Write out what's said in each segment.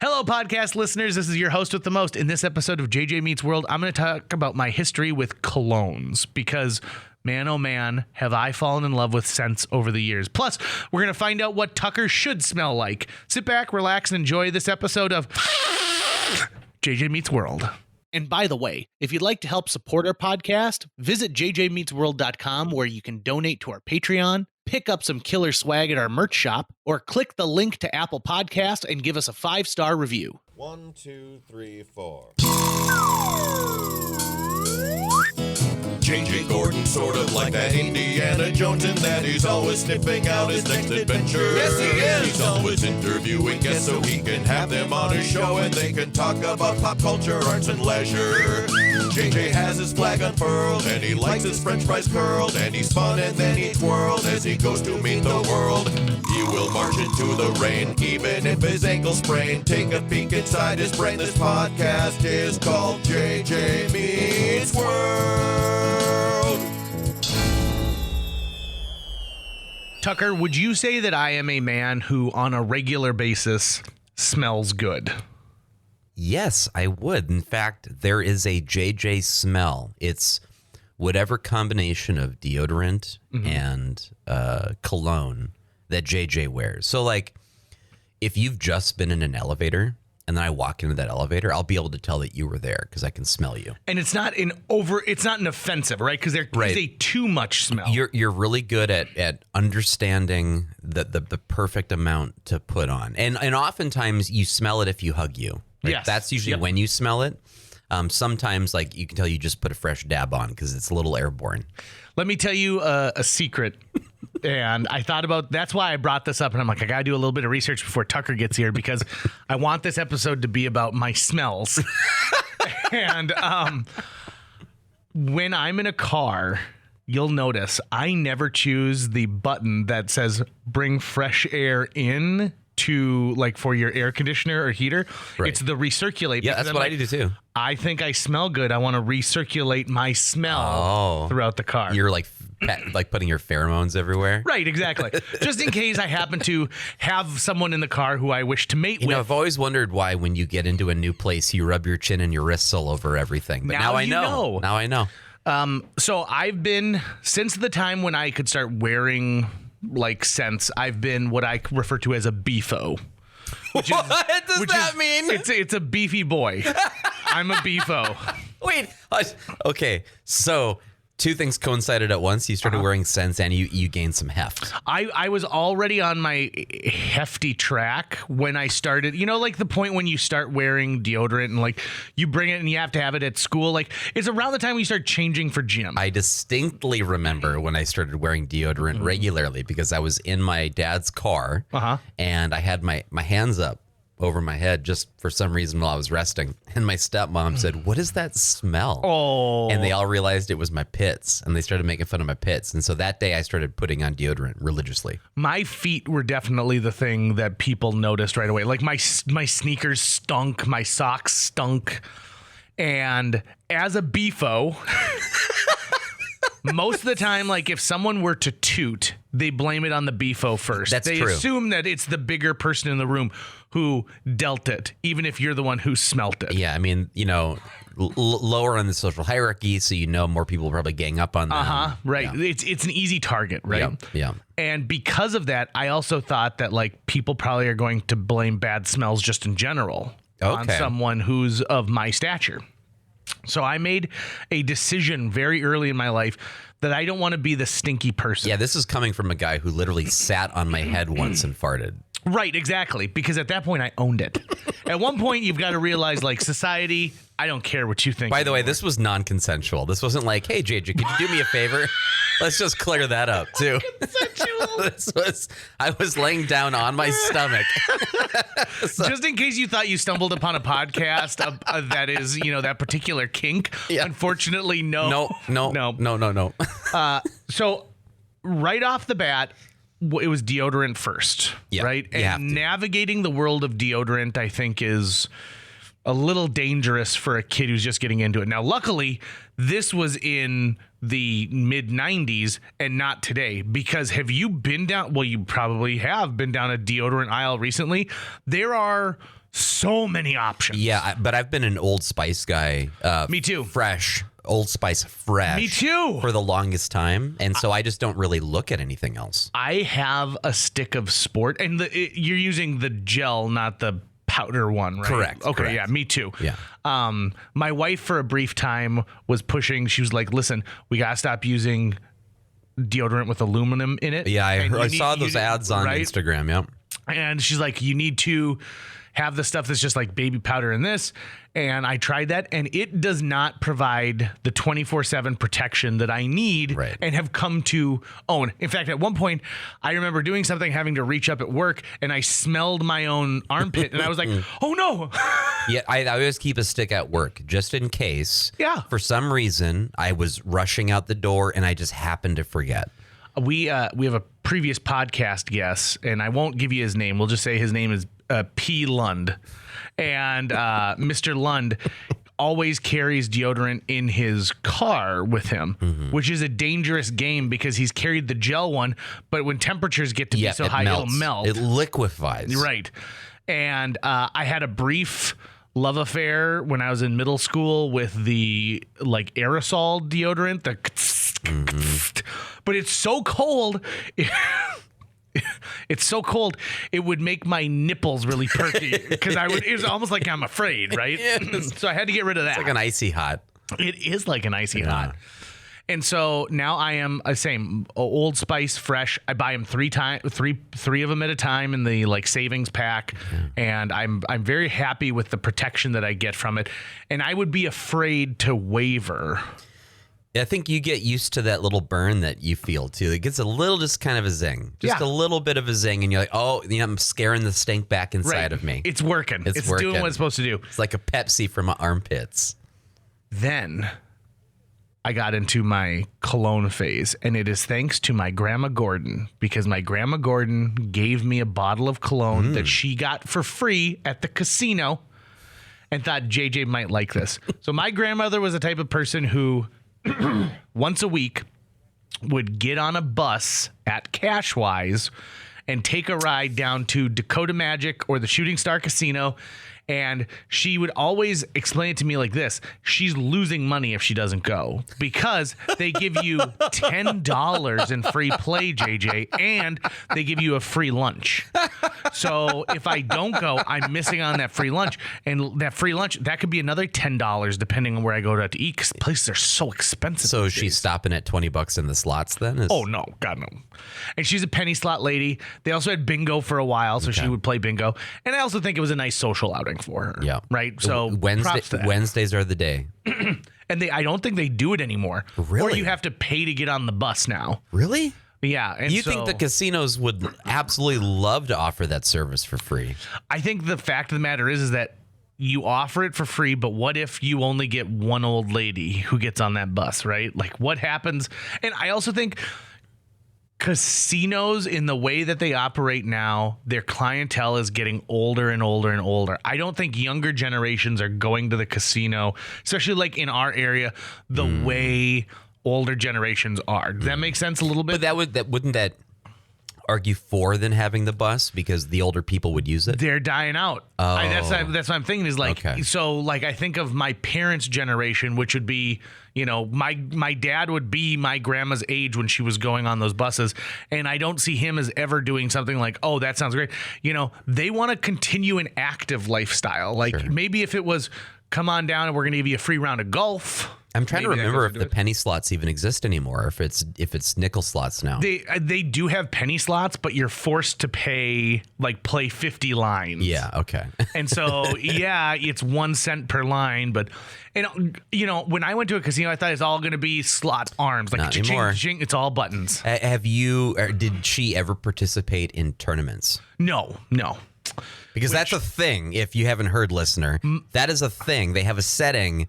Hello, podcast listeners. This is your host with the most. In this episode of JJ Meets World, I'm going to talk about my history with colognes because, man, oh man, have I fallen in love with scents over the years. Plus, we're going to find out what Tucker should smell like. Sit back, relax, and enjoy this episode of JJ Meets World. And by the way, if you'd like to help support our podcast, visit jjmeetsworld.com where you can donate to our Patreon, pick up some killer swag at our merch shop, or click the link to Apple Podcast and give us a 5-star review. 1, 2, 3, 4. JJ Gordon, sort of like that Indiana Jones, in that he's always sniffing out his next adventure. Yes, he is. He's always interviewing guests so he can have them on his show and they can talk about pop culture, arts, and leisure. JJ has his flag unfurled and he likes his french fries curled, and he's fun and then he twirled as he goes to meet the world. He will march into the rain even if his ankle sprained. Take a peek inside his brain. This podcast is called JJ Meets World. Tucker, would you say that I am a man who on a regular basis smells good? Yes, I would. In fact, there is a JJ smell. It's whatever combination of deodorant and cologne that JJ wears. So, like, if you've just been in an elevator and then I walk into that elevator, I'll be able to tell that you were there because I can smell you. And it's not an offensive, right? Because there is a too much smell. You're really good at understanding the perfect amount to put on. And oftentimes you smell it if you hug you. Right? Yes. That's usually when you smell it. Sometimes, like, you can tell you just put a fresh dab on because it's a little airborne. Let me tell you a secret. And I thought about, that's why I brought this up. And I'm like, I got to do a little bit of research before Tucker gets here because I want this episode to be about my smells. And when I'm in a car, you'll notice I never choose the button that says bring fresh air in to, like, for your air conditioner or heater. Right. It's the recirculate. Yeah, that's what I do too. I think I smell good. I want to recirculate my smell throughout the car. You're like putting your pheromones everywhere. Right, exactly. Just in case I happen to have someone in the car who I wish to mate with. You know, I've always wondered why when you get into a new place, you rub your chin and your wrists all over everything. But now I know. Now I know. So I've been, since the time when I could start wearing, like, scents, I've been what I refer to as a beefo. What does that mean? It's a beefy boy. I'm a beefo. Wait. Okay. So two things coincided at once. You started wearing scents and you gained some heft. I was already on my hefty track when I started, you know, like the point when you start wearing deodorant and, like, you bring it and you have to have it at school. Like, it's around the time we start changing for gym. I distinctly remember when I started wearing deodorant regularly because I was in my dad's car and I had my hands up over my head just for some reason while I was resting. And my stepmom said, "What is that smell?" Oh. And they all realized it was my pits, and they started making fun of my pits. And so that day I started putting on deodorant religiously. My feet were definitely the thing that people noticed right away. Like, my sneakers stunk, my socks stunk. And as a beefo, most of the time, like, if someone were to toot, they blame it on the beefo first. That's true. They assume that it's the bigger person in the room who dealt it, even if you're the one who smelt it. Yeah, I mean, you know, lower on the social hierarchy, so you know more people will probably gang up on them. Right. Yeah. It's an easy target, right? Yeah. And because of that, I also thought that, like, people probably are going to blame bad smells just in general on someone who's of my stature. So I made a decision very early in my life that I don't want to be the stinky person. Yeah, this is coming from a guy who literally sat on my head once and farted. Right, exactly. Because at that point, I owned it. At one point, you've got to realize, like, society, I don't care what you think. By the way, this was non-consensual. This wasn't like, "Hey, JJ, could you do me a favor?" Let's just clear that up, too. I was laying down on my stomach. Just in case you thought you stumbled upon a podcast that is, you know, that particular kink. Yeah. Unfortunately, no. No. So right off the bat, it was deodorant first, right? And navigating the world of deodorant, I think, is a little dangerous for a kid who's just getting into it. Now, luckily, this was in the mid 90s and not today, because have you been down? Well, you probably have been down a deodorant aisle recently. There are So many options. Yeah, but I've been an Old Spice guy. Me too. Fresh. Old Spice fresh. Me too. For the longest time. And so I just don't really look at anything else. I have a stick of Sport, and you're using the gel, not the powder one, right? Correct. Okay, correct. yeah, me too. Yeah. My wife, for a brief time, was pushing. She was like, listen, we got to stop using deodorant with aluminum in it. Yeah, And I saw those ads on right? Instagram. Yeah. And she's like, you need to have the stuff that's just like baby powder in this. And I tried that, and it does not provide the 24/7 protection that I need Right. and have come to own. In fact, at one point, I remember doing something, having to reach up at work, and I smelled my own armpit, and I was like, oh no. Yeah, I always keep a stick at work just in case. Yeah. For some reason, I was rushing out the door and I just happened to forget. We have a previous podcast guest, and I won't give you his name. We'll just say his name is P. Lund. And Mr. Lund always carries deodorant in his car with him, which is a dangerous game because he's carried the gel one, but when temperatures get to be so high, it'll melt. It liquefies. Right. And I had a brief love affair when I was in middle school with the like aerosol deodorant, but it's so cold. It's so cold, it would make my nipples really perky because it was almost like I'm afraid, right? So I had to get rid of that. It's like an icy hot. It is like an icy hot. And so now I am same Old Spice fresh. I buy them three of them at a time in the like savings pack, and I'm very happy with the protection that I get from it. And I would be afraid to waver. I think you get used to that little burn that you feel too. It gets a little, just kind of a zing, just a little bit of a zing, and you're like, oh, I'm scaring the stink back inside of me. It's working. It's working. doing what it's supposed to do. It's like a Pepsi from my armpits. Then I got into my cologne phase, and it is thanks to my Grandma Gordon, because my Grandma Gordon gave me a bottle of cologne that she got for free at the casino and thought JJ might like this. So my grandmother was the type of person who once a week would get on a bus at Cashwise and take a ride down to Dakota Magic or the Shooting Star Casino. And she would always explain it to me like this: she's losing money if she doesn't go, because they give you $10 in free play, JJ, and they give you a free lunch. So if I don't go, I'm missing on that free lunch. And that free lunch, that could be another $10 depending on where I go to eat, because places are so expensive. So these she's days. stopping at $20 in the slots then? Oh, no. God, no. And she's a penny slot lady. They also had bingo for a while, so she would play bingo. And I also think it was a nice social outing for her. Yeah. Right? So props to that. Wednesdays are the day. And I don't think they do it anymore. Really? Or you have to pay to get on the bus now. Really? Yeah. And You think the casinos would absolutely love to offer that service for free? I think the fact of the matter is that you offer it for free, but what if you only get one old lady who gets on that bus, right? Like, what happens? And I also think casinos, in the way that they operate now, their clientele is getting older and older and older. I don't think younger generations are going to the casino, especially like in our area, the way older generations are. Does that make sense a little bit? But wouldn't that argue for than having the bus, because the older people would use it? They're dying out. Oh. That's what I'm thinking is like, Okay. so like I think of my parents' generation, which would be, you know, my dad would be my grandma's age when she was going on those buses. And I don't see him as ever doing something like, oh, that sounds great. You know, they want to continue an active lifestyle. Like maybe if it was, come on down and we're going to give you a free round of golf. I'm trying to Maybe that remember goes if the penny slots even exist anymore, if it's nickel slots now. They do have penny slots, but you're forced to play 50 lines. Yeah, okay. And so, yeah, it's 1 cent per line. But, you know, when I went to a casino, I thought it's all going to be slot arms. Like, Not cha-ching, anymore. cha-ching, it's all buttons. Have you, or did she ever participate in tournaments? No. Because that's a thing, if you haven't heard, listener. That is a thing. They have a setting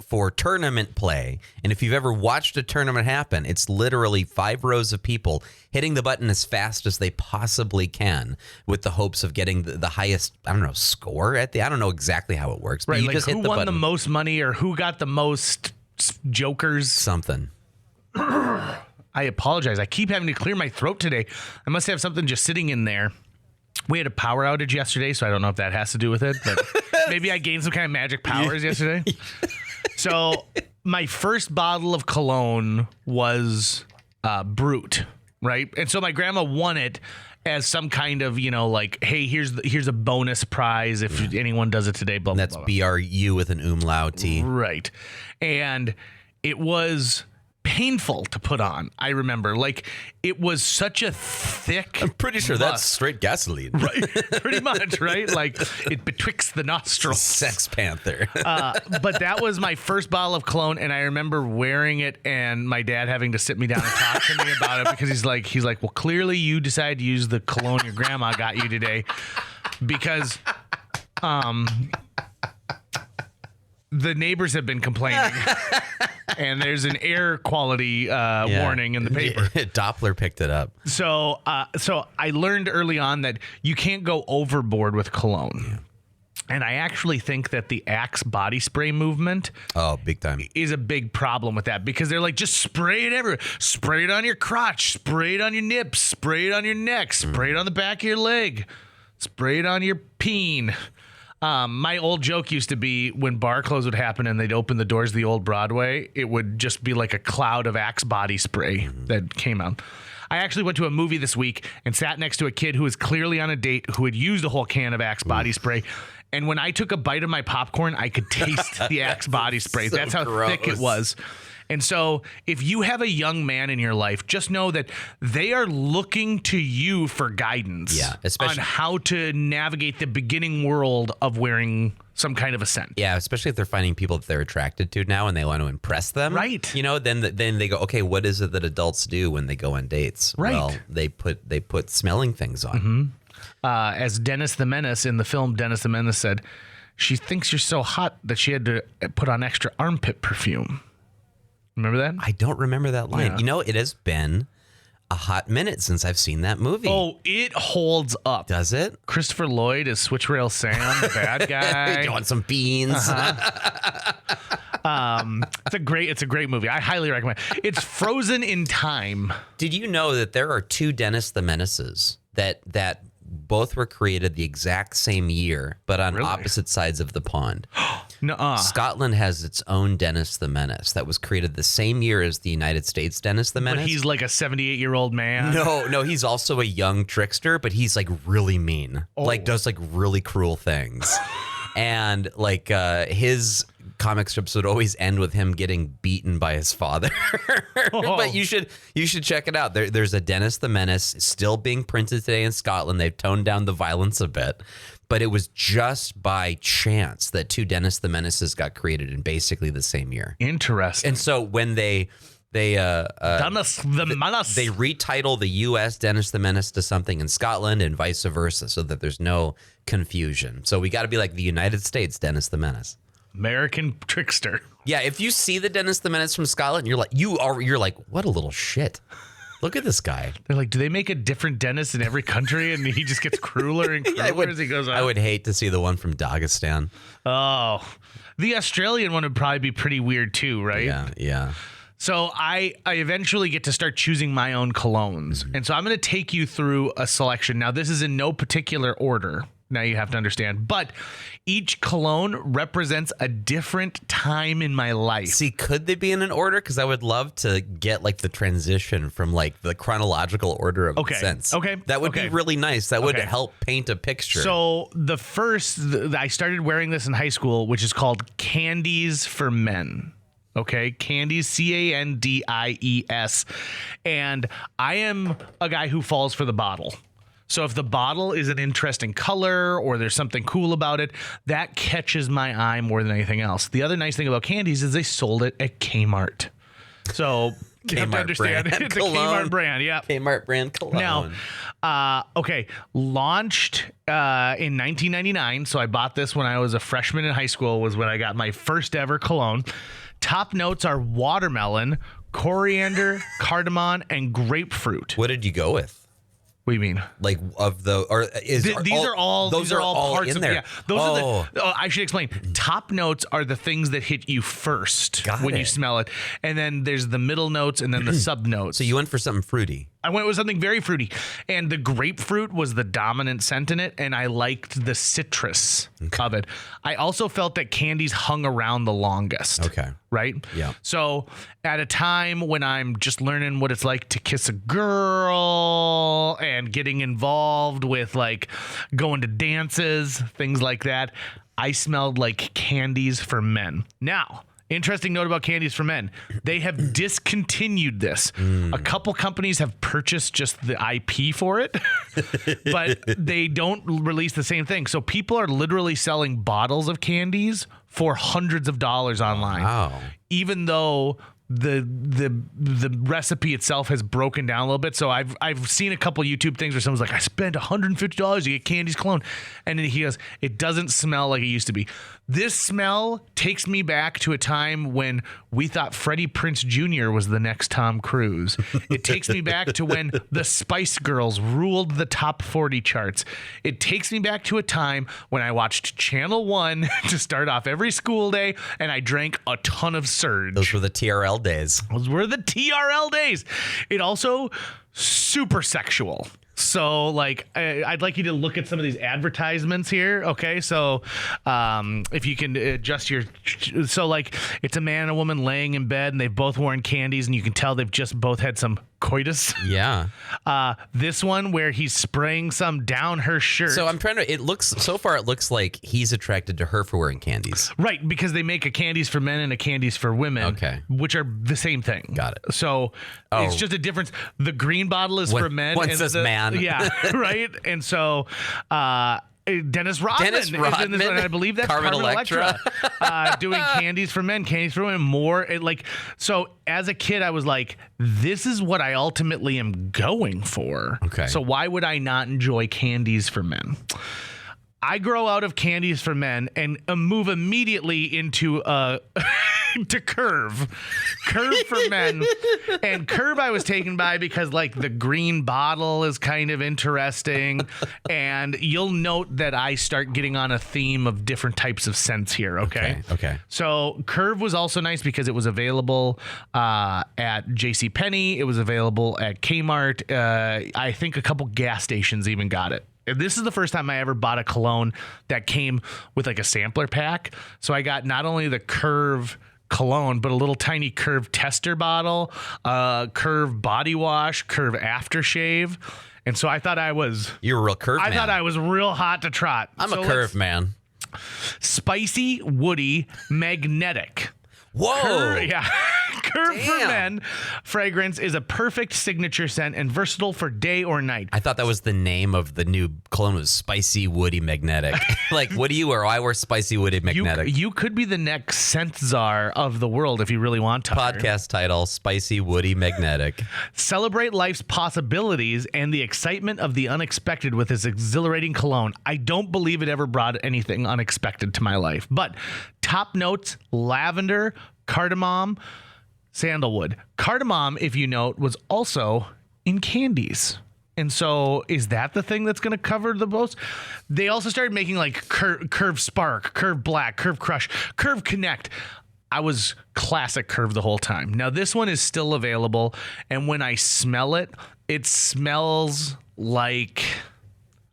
for tournament play. And if you've ever watched a tournament happen, it's literally 5 rows of people hitting the button as fast as they possibly can with the hopes of getting the highest, score at I don't know exactly how it works. But Right, you like just hit who the won button. the most money or who got the most jokers. Something. I apologize. I keep having to clear my throat today. I must have something just sitting in there. We had a power outage yesterday, so I don't know if that has to do with it, but maybe I gained some kind of magic powers yesterday. So my first bottle of cologne was Brute, right? And so my grandma won it as some kind of, like, hey, here's a bonus prize if anyone does it today, blah, blah, That's blah. BRU with an umlaut. Right. And it was painful to put on. I remember, like, it was such a thick. I'm pretty sure that's straight gasoline. Right, pretty much, right? Like, it betwixt the nostrils. Sex Panther. But that was my first bottle of cologne, and I remember wearing it and my dad having to sit me down and talk to me about it because he's like, well, clearly you decided to use the cologne your grandma got you today because the neighbors have been complaining. And there's an air quality warning in the paper. Doppler picked it up. So I learned early on that you can't go overboard with cologne. Yeah. And I actually think that the Axe body spray movement big time. is a big problem with that because they're like, just spray it everywhere. Spray it on your crotch. Spray it on your nips. Spray it on your neck. Spray it on the back of your leg. Spray it on your peen. My old joke used to be when bar close would happen and they'd open the doors of the old Broadway, it would just be like a cloud of Axe body spray that came out. I actually went to a movie this week and sat next to a kid who was clearly on a date who had used a whole can of Axe body spray. And when I took a bite of my popcorn, I could taste the Axe body spray. So That's how gross. thick it was. And so if you have a young man in your life, just know that they are looking to you for guidance on how to navigate the beginning world of wearing some kind of a scent. Yeah, especially if they're finding people that they're attracted to now and they want to impress them. Right. Then they go, okay, what is it that adults do when they go on dates? Right. Well, they put smelling things on. As Dennis the Menace in the film Dennis the Menace said, she thinks you're so hot that she had to put on extra armpit perfume. Remember that? I don't remember that line. Yeah. It has been a hot minute since I've seen that movie. Oh, it holds up. Does it? Christopher Lloyd is Switch Rail Sam, the bad guy. You want some beans? It's a great movie. I highly recommend. It's frozen in time. Did you know that there are two Dennis the Menaces that both were created the exact same year, but on opposite sides of the pond? Nuh-uh. Scotland has its own Dennis the Menace that was created the same year as the United States Dennis the Menace. But he's like a 78-year-old man. No, he's also a young trickster, but he's like really mean. Like does like really cruel things. And like his comic strips would always end with him getting beaten by his father. But you should check it out. There's a Dennis the Menace still being printed today in Scotland. They've toned down the violence a bit. But it was just by chance that two Dennis the Menaces got created in basically the same year. Interesting. And so when they Dennis the Menace. They retitle the U.S. Dennis the Menace to something in Scotland and vice versa, so that there's no confusion. So we got to be like the United States Dennis the Menace, American trickster. Yeah, if you see the Dennis the Menace from Scotland, you're like, what a little shit. Look at this guy. They're like, do they make a different Dennis in every country, and he just gets crueler and crueler as he goes on? I would hate to see the one from Dagestan. Oh, the Australian one would probably be pretty weird too, right? Yeah. So I eventually get to start choosing my own colognes. And so I'm going to take you through a selection. Now, this is in no particular order. Now you have to understand. But each cologne represents a different time in my life. See, could they be in an order? Because I would love to get like the transition from like the chronological order of scents. Okay. That would be really nice. That would help paint a picture. So the first, I started wearing this in high school, which is called Candies for Men. Okay, Candies, Candies. And I am a guy who falls for the bottle. So if the bottle is an interesting color or there's something cool about it, that catches my eye more than anything else. The other nice thing about Candies is they sold it at Kmart. So you have to understand, it's a Kmart brand. Yeah, Kmart brand cologne. Now, launched in 1999. So I bought this when I was a freshman in high school, was when I got my first ever cologne. Top notes are watermelon, coriander, cardamom, and grapefruit. What did you go with? What do you mean? Like of the or is these are all parts in there. Yeah, those are the. Oh, I should explain. Top notes are the things that hit you first when you smell it, and then there's the middle notes and then the sub notes. So you went for something fruity. I went with something very fruity, and the grapefruit was the dominant scent in it, and I liked the citrus of it. I also felt that candies hung around the longest. Okay. Right? Yeah. So at a time when I'm just learning what it's like to kiss a girl and getting involved with like going to dances, things like that, I smelled like candies for men. Now, interesting note about candies for men. They have discontinued this. A couple companies have purchased just the IP for it, but they don't release the same thing. So people are literally selling bottles of candies for hundreds of dollars online. Wow. Even though the recipe itself has broken down a little bit. So I've seen a couple YouTube things where someone's like, I spent $150 to get Candy's cologne. And then he goes, it doesn't smell like it used to be. This smell takes me back to a time when we thought Freddie Prinze Jr. was the next Tom Cruise. It takes me back to when the Spice Girls ruled the top 40 charts. It takes me back to a time when I watched Channel 1 to start off every school day, and I drank a ton of Surge. Those were the TRL days. Those were the TRL days. It also super sexual. So, like, I'd like you to look at some of these advertisements here. Okay, so if you can adjust your, so like, it's a man and a woman laying in bed, and they've both worn candies, and you can tell they've just both had some coitus. Yeah. This one where he's spraying some down her shirt. So I'm trying to. It looks like he's attracted to her for wearing candies. Right, because they make a candies for men and a candies for women, Okay. which are the same thing. Got it. So it's just a difference. The green bottle is for men. One says man. Yeah, right. And so Dennis Rodman is in this one. I believe that's Carmen Carmen Electra. doing candies for men, candies for women, more. So as a kid, I was like, this is what I ultimately am going for. Okay. So why would I not enjoy candies for men? I grow out of candies for men and move immediately into to Curve for men. And Curve I was taken by because like the green bottle is kind of interesting, and you'll note that I start getting on a theme of different types of scents here. Okay. So Curve was also nice because it was available at JCPenney. It was available at Kmart. I think a couple gas stations even got it. This is the first time I ever bought a cologne that came with like a sampler pack. So I got not only the Curve cologne, but a little tiny Curve tester bottle, Curve body wash, Curve aftershave. And so I thought You're a real Curve man. I thought I was real hot to trot. I'm a Curve man. Spicy, woody, magnetic. Whoa. Curve for men fragrance is a perfect signature scent and versatile for day or night. I thought that was the name of the new cologne, was Spicy Woody Magnetic. Like, what do you wear? I wear Spicy Woody Magnetic. You could be the next scent czar of the world if you really want to. Podcast title, Spicy Woody Magnetic. Celebrate life's possibilities and the excitement of the unexpected with this exhilarating cologne. I don't believe it ever brought anything unexpected to my life. But top notes, lavender, cardamom, sandalwood. Cardamom, if you note, was also in candies. And so is that the thing that's going to cover the most? They also started making like Curve Spark, Curve Black, Curve Crush, Curve Connect. I was classic Curve the whole time. Now this one is still available. And when I smell it, it smells like...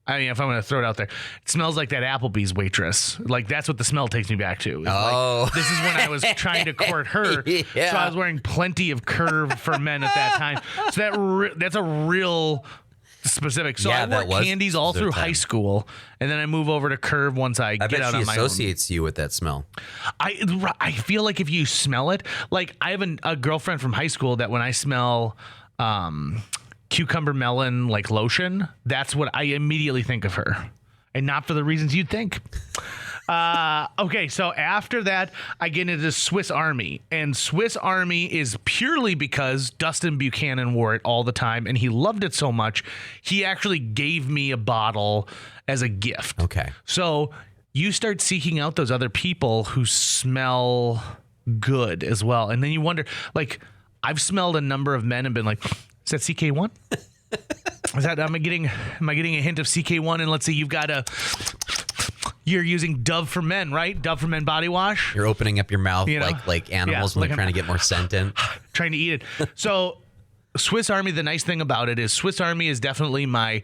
I mean, if I'm going to throw it out there, it smells like that Applebee's waitress. Like, that's what the smell takes me back to. Like, this is when I was trying to court her. Yeah. So I was wearing plenty of Curve for men at that time. So that's a real specific. So I wore candies all through high school, and then I move over to Curve once I get out on my own. She associates you with that smell. I feel like if you smell it, like I have a girlfriend from high school that when I smell... cucumber melon like lotion, that's what I immediately think of her, and not for the reasons you'd think. Okay, so after that I get into Swiss Army, and Swiss Army is purely because Dustin Buchanan wore it all the time and he loved it so much he actually gave me a bottle as a gift. Okay, so you start seeking out those other people who smell good as well, and then you wonder, like, I've smelled a number of men and been like, is that CK1? Is that am I getting a hint of CK1? And let's say you're using Dove for Men, right? Dove for Men body wash. You're opening up your mouth like animals when they're trying to get more scent in. Trying to eat it. So Swiss Army, the nice thing about it is Swiss Army is definitely my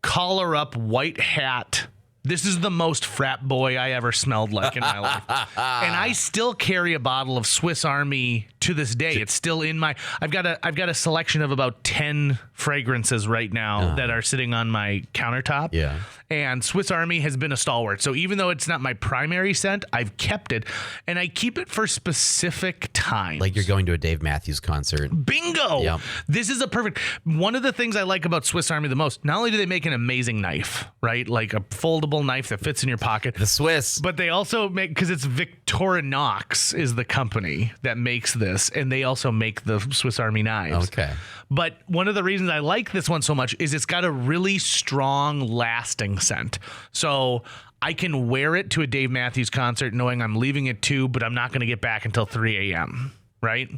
collar up white hat. This is the most frat boy I ever smelled like in my life. And I still carry a bottle of Swiss Army to this day. It's still in my I've got a selection of about 10 fragrances right now that are sitting on my countertop. Yeah. And Swiss Army has been a stalwart. So even though it's not my primary scent, I've kept it. And I keep it for specific times. Like you're going to a Dave Matthews concert. Bingo! Yep. This is a perfect... One of the things I like about Swiss Army the most, not only do they make an amazing knife, right? Like a foldable knife that fits in your pocket. The Swiss. But they also make... Because it's Victorinox is the company that makes this. And they also make the Swiss Army knives. Okay. But one of the reasons I like this one so much is it's got a really strong, lasting scent. So I can wear it to a Dave Matthews concert knowing I'm leaving at 2, but I'm not going to get back until 3 a.m., right?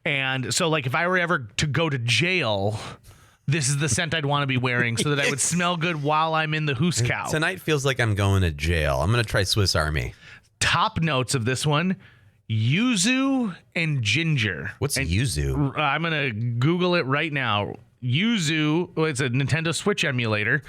And so, like, if I were ever to go to jail, this is the scent I'd want to be wearing so that I would smell good while I'm in the hoosecow. Tonight feels like I'm going to jail. I'm going to try Swiss Army. Top notes of this one: yuzu and ginger. What's yuzu? I'm going to Google it right now. Yuzu, it's a Nintendo Switch emulator.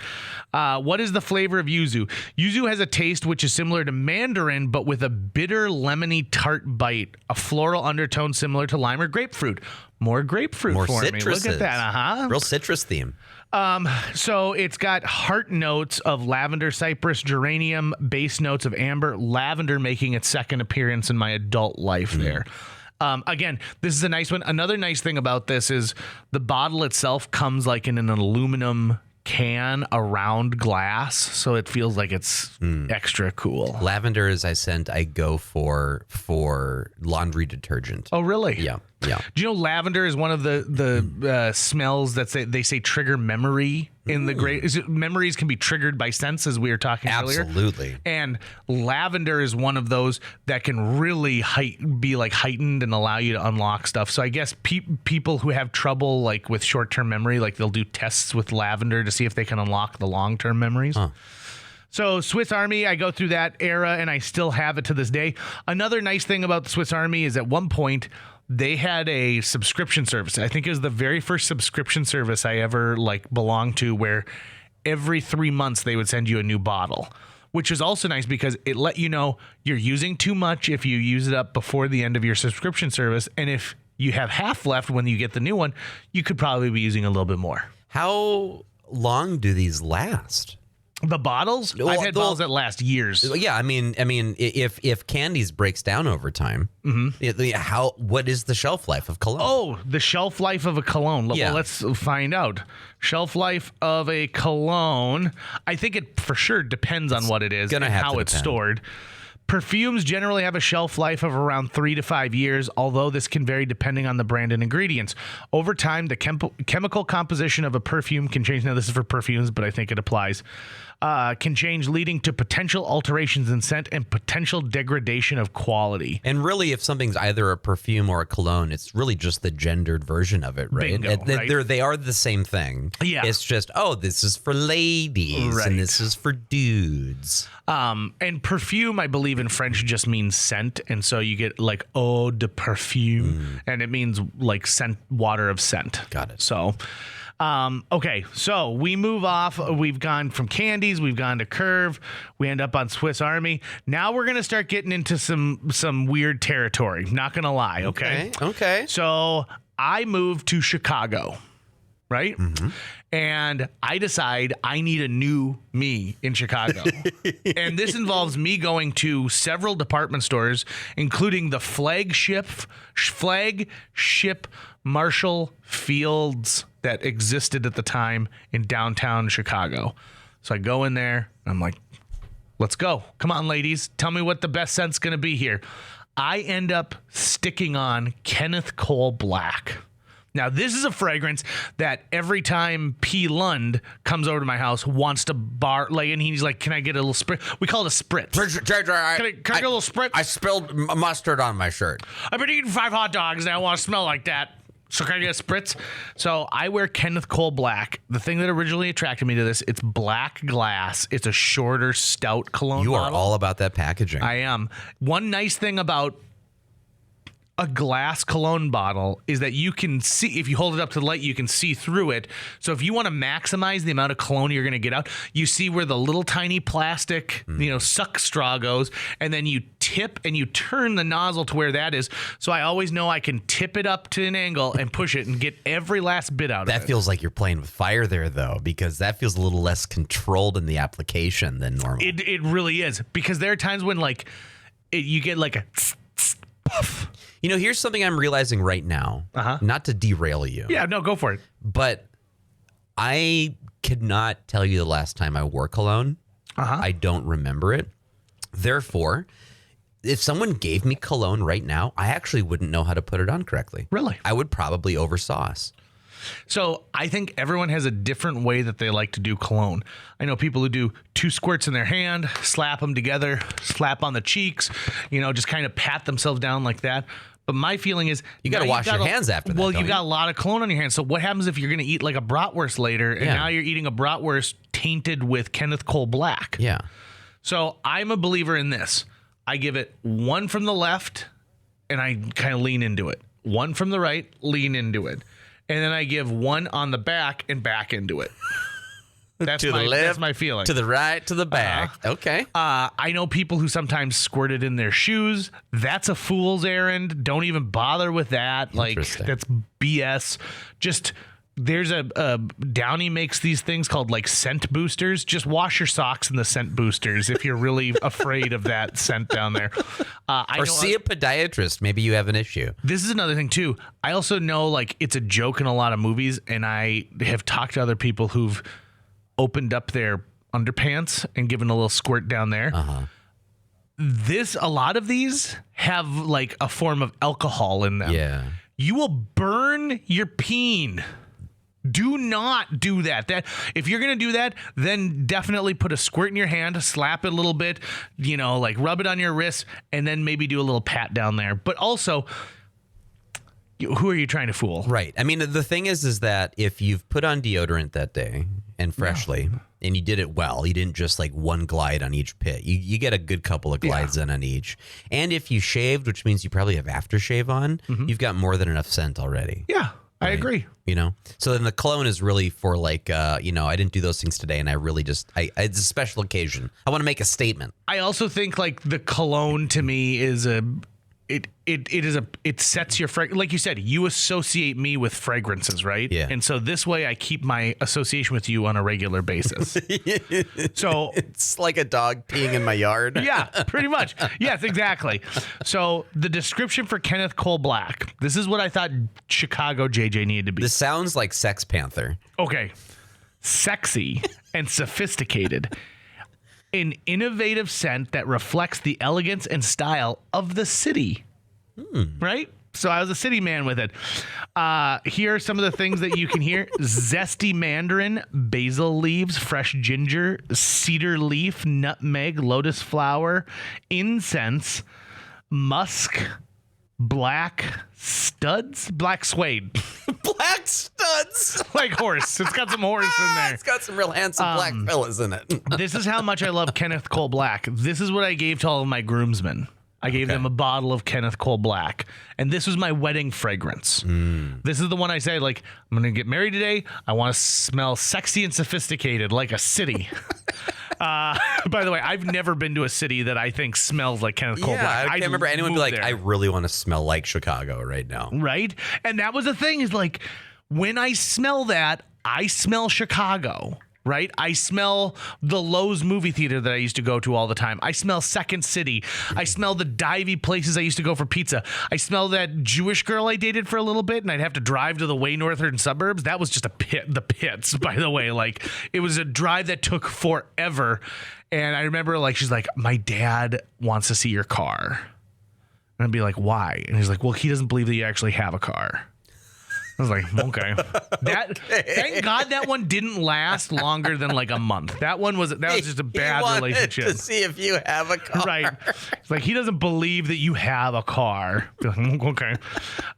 What is the flavor of yuzu? Yuzu has a taste which is similar to mandarin, but with a bitter, lemony, tart bite, a floral undertone similar to lime or grapefruit. More grapefruit More for me. citruses. Look at that, Real citrus theme. So it's got heart notes of lavender, cypress, geranium, base notes of amber, lavender making its second appearance in my adult life there. Again, this is a nice one. Another nice thing about this is the bottle itself comes like in an aluminum can around glass, so it feels like it's extra cool. Lavender, as I go for laundry detergent. Oh, really? Yeah. Do you know lavender is one of the smells that they say trigger memory in the great memories can be triggered by scents, as we were talking earlier. Absolutely. And lavender is one of those that can really be like heightened and allow you to unlock stuff. So I guess people who have trouble like with short-term memory, like they'll do tests with lavender to see if they can unlock the long-term memories. So Swiss Army, I go through that era and I still have it to this day. Another nice thing about the Swiss Army is at one point they had a subscription service. I think it was the very first subscription service I ever belonged to, where every 3 months they would send you a new bottle, which is also nice because it let you know you're using too much if you use it up before the end of your subscription service. And if you have half left when you get the new one, you could probably be using a little bit more. How long do these last? The bottles? Well, I've had bottles that last years. Yeah, I mean, if Candies breaks down over time, what is the shelf life of cologne? Oh, the shelf life of a cologne. Yeah. Well, let's find out. Shelf life of a cologne. I think it for sure depends on what it is and how it's stored. Perfumes generally have a shelf life of around 3 to 5 years, although this can vary depending on the brand and ingredients. Over time, the chemical composition of a perfume can change. Now, this is for perfumes, but I think it applies. Can change, leading to potential alterations in scent and potential degradation of quality. And really, if something's either a perfume or a cologne, it's really just the gendered version of it, right? Bingo, right? They are the same thing. Yeah. It's just, this is for ladies and this is for dudes. And perfume, I believe in French, just means scent. And so you get like eau de parfum, and it means like scent, water of scent. Got it. So... okay, so we move off. We've gone from Candies, we've gone to Curve, we end up on Swiss Army. Now we're gonna start getting into some weird territory. Not gonna lie, okay? Okay. So I moved to Chicago, right? Mm-hmm. And I decide I need a new me in Chicago. And this involves me going to several department stores, including the flagship Marshall Fields that existed at the time in downtown Chicago. So I go in there, and I'm like, let's go. Come on, ladies. Tell me what the best scent's going to be here. I end up sticking on Kenneth Cole Black. Now, this is a fragrance that every time P. Lund comes over to my house, wants to and he's like, can I get a little spritz? We call it a spritz. Can I get a little spritz? I spilled mustard on my shirt. I've been eating 5 hot dogs and I want to smell like that. So can I get a spritz? So I wear Kenneth Cole Black. The thing that originally attracted me to this, it's black glass. It's a shorter, stout cologne You are bottle. all about that packaging. I am. One nice thing about a glass cologne bottle is that you can see, if you hold it up to the light, you can see through it. So if you want to maximize the amount of cologne you're going to get out, you see where the little tiny plastic, suck straw goes, and then you tip and you turn the nozzle to where that is. So I always know I can tip it up to an angle and push it and get every last bit out of it. That feels like you're playing with fire there, though, because that feels a little less controlled in the application than normal. It really is, because there are times when you get like a puff. Here's something I'm realizing right now, not to derail you. Yeah, no, go for it. But I could not tell you the last time I wore cologne. I don't remember it. Therefore, if someone gave me cologne right now, I actually wouldn't know how to put it on correctly. Really? I would probably oversauce. So I think everyone has a different way that they like to do cologne. I know people who do 2 squirts in their hand, slap them together, slap on the cheeks, just kind of pat themselves down like that. But my feeling is you got to wash your hands after that. Well, you got a lot of cologne on your hands. So what happens if you're going to eat like a bratwurst later, and now you're eating a bratwurst tainted with Kenneth Cole Black? Yeah. So I'm a believer in this. I give it 1 from the left, and I kind of lean into it. 1 from the right, lean into it. And then I give 1 on the back and back into it. That's to the left, that's my feeling. To the right, to the back. Okay. I know people who sometimes squirt it in their shoes. That's a fool's errand. Don't even bother with that. Like, that's BS. Just... There's a Downey makes these things called like scent boosters. Just wash your socks in the scent boosters if you're really afraid of that scent down there. Or see a podiatrist. Maybe you have an issue. This is another thing too. I also know it's a joke in a lot of movies, and I have talked to other people who've opened up their underpants and given a little squirt down there. A lot of these have like a form of alcohol in them. Yeah. You will burn your peen. Do not do that. If you're going to do that, then definitely put a squirt in your hand, slap it a little bit, rub it on your wrist, and then maybe do a little pat down there. But also, who are you trying to fool? Right. I mean, the thing is that if you've put on deodorant that day and freshly, and you did it well, you didn't just like 1 glide on each pit. You get a good couple of glides in on each. And if you shaved, which means you probably have aftershave on, you've got more than enough scent already. Yeah. Right? I agree. So then the cologne is really for I didn't do those things today, and I really it's a special occasion. I want to make a statement. I also think the cologne to me is it sets your like you said, you associate me with fragrances, right? Yeah. And so this way I keep my association with you on a regular basis. So it's like a dog peeing in my yard. Yeah, pretty much. Yes, exactly. So the description for Kenneth Cole Black, this is what I thought Chicago JJ needed to be. This sounds like Sex Panther. Okay. Sexy and sophisticated. An innovative scent that reflects the elegance and style of the city. Right? So I was a city man with it. Here are some of the things that you can hear. Zesty mandarin, basil leaves, fresh ginger, cedar leaf, nutmeg, lotus flower, incense, musk, black suede. Black studs. Like horse. It's got some horse in there. It's got some real handsome black fellas in it. This is how much I love Kenneth Cole Black. This is what I gave to all of my groomsmen. I gave them a bottle of Kenneth Cole Black. And this was my wedding fragrance. This is the one I say, I'm going to get married today. I want to smell sexy and sophisticated like a city. By the way, I've never been to a city that I think smells like Kenneth Cole Black. I can't remember anyone be like, there. I really want to smell like Chicago right now. Right? And that was the thing is when I smell that, I smell Chicago. Right? I smell the Lowe's movie theater that I used to go to all the time. I smell Second City. I smell the divey places I used to go for pizza. I smell that Jewish girl I dated for a little bit, and I'd have to drive to the way northern suburbs. That was just the pits, by the way. It was a drive that took forever. And I remember, she's like, my dad wants to see your car. And I'd be like, why? And he's like, well, he doesn't believe that you actually have a car. I was like, okay. Thank God that one didn't last longer than a month. That was just a bad relationship. To see if you have a car. Right. It's like he doesn't believe that you have a car. Okay.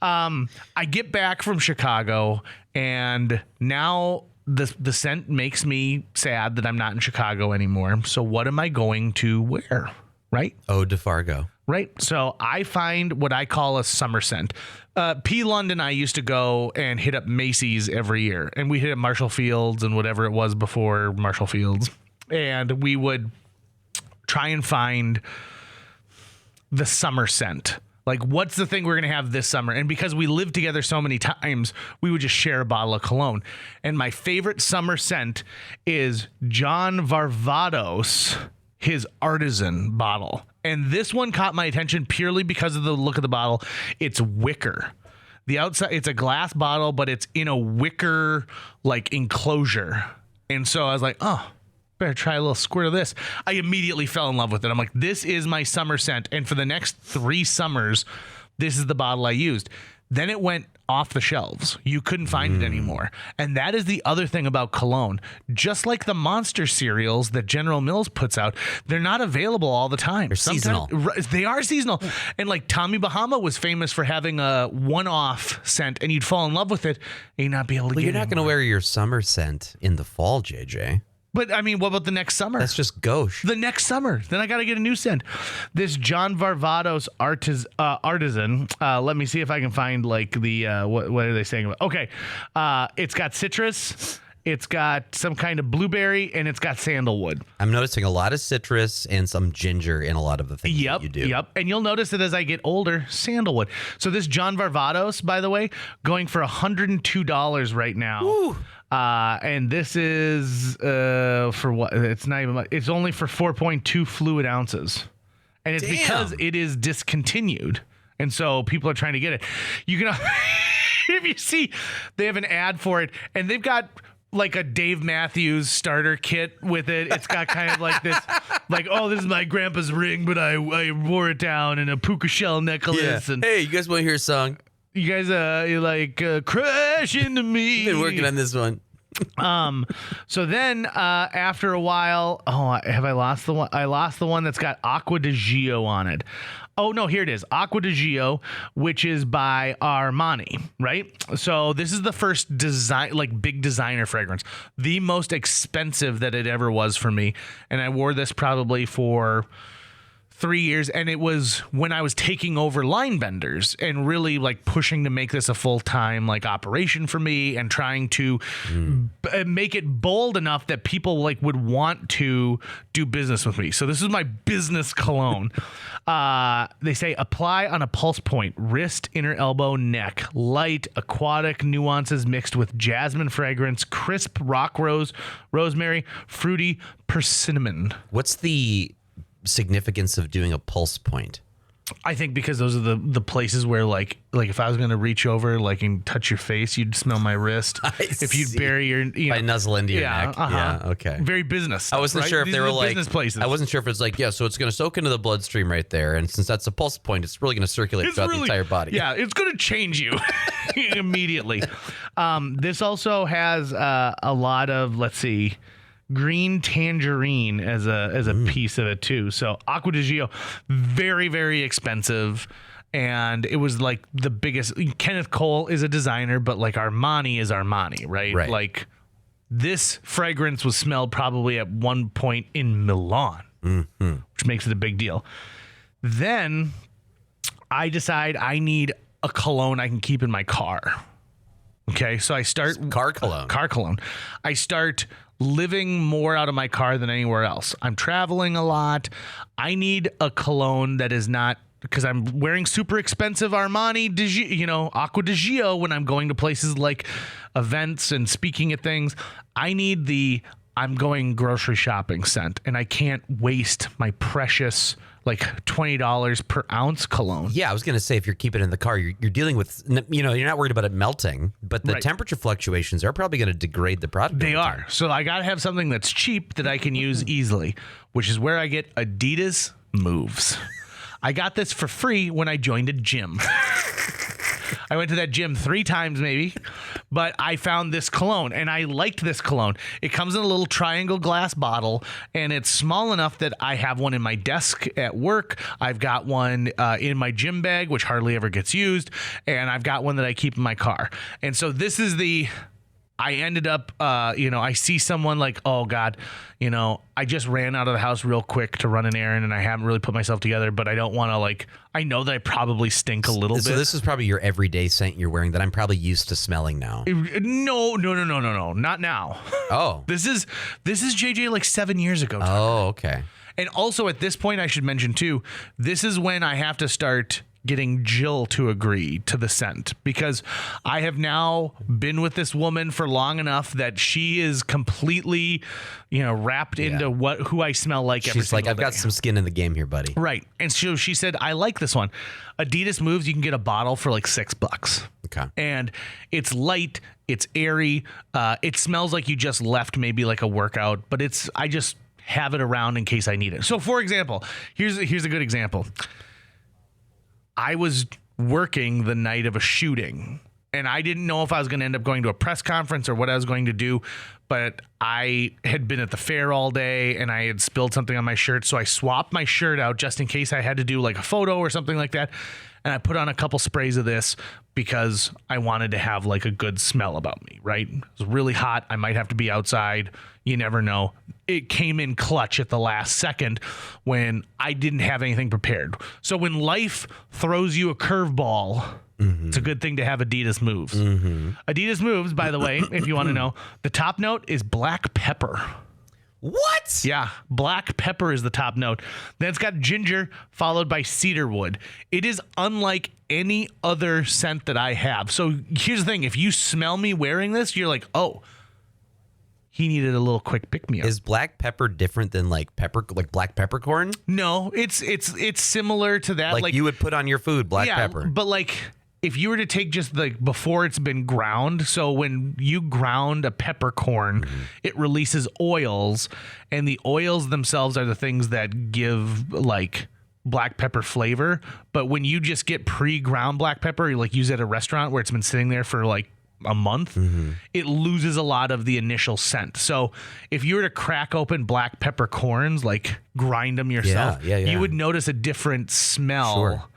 I get back from Chicago, and now the scent makes me sad that I'm not in Chicago anymore. So what am I going to wear? Right? Ode to Fargo. right? So I find what I call a summer scent. P. Lund and I used to go and hit up Macy's every year, and we hit up Marshall Fields and whatever it was before Marshall Fields, and we would try and find the summer scent. Like, what's the thing we're going to have this summer? And because we lived together so many times, we would just share a bottle of cologne. And my favorite summer scent is John Varvatos, his artisan bottle. And this one caught my attention purely because of the look of the bottle. It's wicker. The outside, it's a glass bottle, but it's in a wicker, like, enclosure. And so I was like, oh, better try a little squirt of this. I immediately fell in love with it. I'm like, this is my summer scent. And for the next 3 summers, this is the bottle I used. Then it went off the shelves. You couldn't find it anymore. And that is the other thing about cologne. Just like the Monster cereals that General Mills puts out, they're not available all the time. They're seasonal. They are seasonal. And like Tommy Bahama was famous for having a one-off scent, and you'd fall in love with it and you'd not be able to get it. You're not going to wear your summer scent in the fall, JJ. But, I mean, what about the next summer? That's just gauche. The next summer. Then I got to get a new scent. This John Varvatos artisan, let me see if I can find, like, the, what are they saying about? Okay. It's got citrus. It's got some kind of blueberry, and it's got sandalwood. I'm noticing a lot of citrus and some ginger in a lot of the things that you do. Yep. And you'll notice that as I get older, sandalwood. So this John Varvatos, by the way, going for $102 right now. Ooh. And this is for what? It's not even much. It's only for 4.2 fluid ounces. And it's because it is discontinued. And so people are trying to get it. You can, if you see, they have an ad for it, and they've got like a Dave Matthews starter kit with it. It's got kind of like this, like, oh, this is my grandpa's ring, but I wore it down, and a puka shell necklace. Yeah. And hey, you guys want to hear a song? You guys, you like crash into me. Been working on this one. So then after a while, have I lost the one? I lost the one that's got Acqua di Gio on it. Oh no, here it is. Acqua di Gio, which is by Armani, right? So this is the first big designer fragrance, the most expensive that it ever was for me. And I wore this probably for 3 years, and it was when I was taking over Line Benders and really like pushing to make this a full-time like operation for me, and trying to make it bold enough that people like would want to do business with me. So this is my business cologne. They say apply on a pulse point, wrist, inner elbow, neck, light aquatic nuances mixed with jasmine fragrance, crisp rock rose, rosemary, fruity persimmon. What's the significance of doing a pulse point? I think because those are the places where like if I was going to reach over like and touch your face, you'd smell my wrist. If you'd bury your, I nuzzle into your neck. Yeah, okay. Very business stuff, I wasn't sure if These they are were the like business places. I wasn't sure if it's like, yeah, so it's going to soak into the bloodstream right there, and since that's a pulse point, it's really going to circulate throughout the entire body. Yeah, it's going to change you immediately. This also has a lot of, let's see, green tangerine as a piece of it too. So Acqua di Gio, very, very expensive. And it was like the biggest. Kenneth Cole is a designer, but like Armani is Armani, right? Like this fragrance was smelled probably at one point in Milan, which makes it a big deal. Then I decide I need a cologne I can keep in my car. Okay, so I start car cologne. I start living more out of my car than anywhere else. I'm traveling a lot. I need a cologne that is not, because I'm wearing super expensive Armani, Acqua di Gio when I'm going to places like events and speaking at things. I need the I'm going grocery shopping scent, and I can't waste my precious like $20 per ounce cologne. Yeah, I was going to say, if you're keeping it in the car, you're dealing with, you're not worried about it melting, but the temperature fluctuations are probably going to degrade the product. They are. So I got to have something that's cheap that I can use easily, which is where I get Adidas Moves. I got this for free when I joined a gym. I went to that gym 3 times maybe, but I found this cologne and I liked this cologne. It comes in a little triangle glass bottle and it's small enough that I have one in my desk at work. I've got one in my gym bag, which hardly ever gets used. And I've got one that I keep in my car. And so this is I ended up, I see someone like, oh God, I just ran out of the house real quick to run an errand and I haven't really put myself together, but I don't want to I know that I probably stink a little bit. So this is probably your everyday scent you're wearing that I'm probably used to smelling now. No, not now. Oh. This is JJ like 7 years ago. Oh, okay. And also at this point, I should mention too, this is when I have to start getting Jill to agree to the scent, because I have now been with this woman for long enough that she is completely, wrapped into who I smell like every She's single like, I've day. got some skin in the game here, buddy. Right. And so she said, I like this one. Adidas Moves, you can get a bottle for like $6. Okay. And it's light, it's airy, it smells like you just left maybe like a workout, but I just have it around in case I need it. So for example, here's a good example. I was working the night of a shooting and I didn't know if I was going to end up going to a press conference or what I was going to do, but I had been at the fair all day and I had spilled something on my shirt. So I swapped my shirt out just in case I had to do like a photo or something like that. And I put on a couple sprays of this because I wanted to have like a good smell about me, right? It was really hot. I might have to be outside. You never know. It came in clutch at the last second when I didn't have anything prepared. So when life throws you a curveball, it's a good thing to have Adidas Moves. Adidas Moves, by the way, if you want to know, the top note is black pepper. What? Yeah, black pepper is the top note. Then it's got ginger followed by cedarwood. It is unlike any other scent that I have. So here's the thing. If you smell me wearing this, you're like, oh, he needed a little quick pick-me-up. Is black pepper different than like black peppercorn? No, it's similar to that. Like you would put on your food, black pepper. But like if you were to take just before it's been ground, so when you ground a peppercorn, it releases oils, and the oils themselves are the things that give like black pepper flavor. But when you just get pre-ground black pepper, you like use it at a restaurant where it's been sitting there for like a month, it loses a lot of the initial scent. So if you were to crack open black peppercorns, like grind them yourself, you would notice a different smell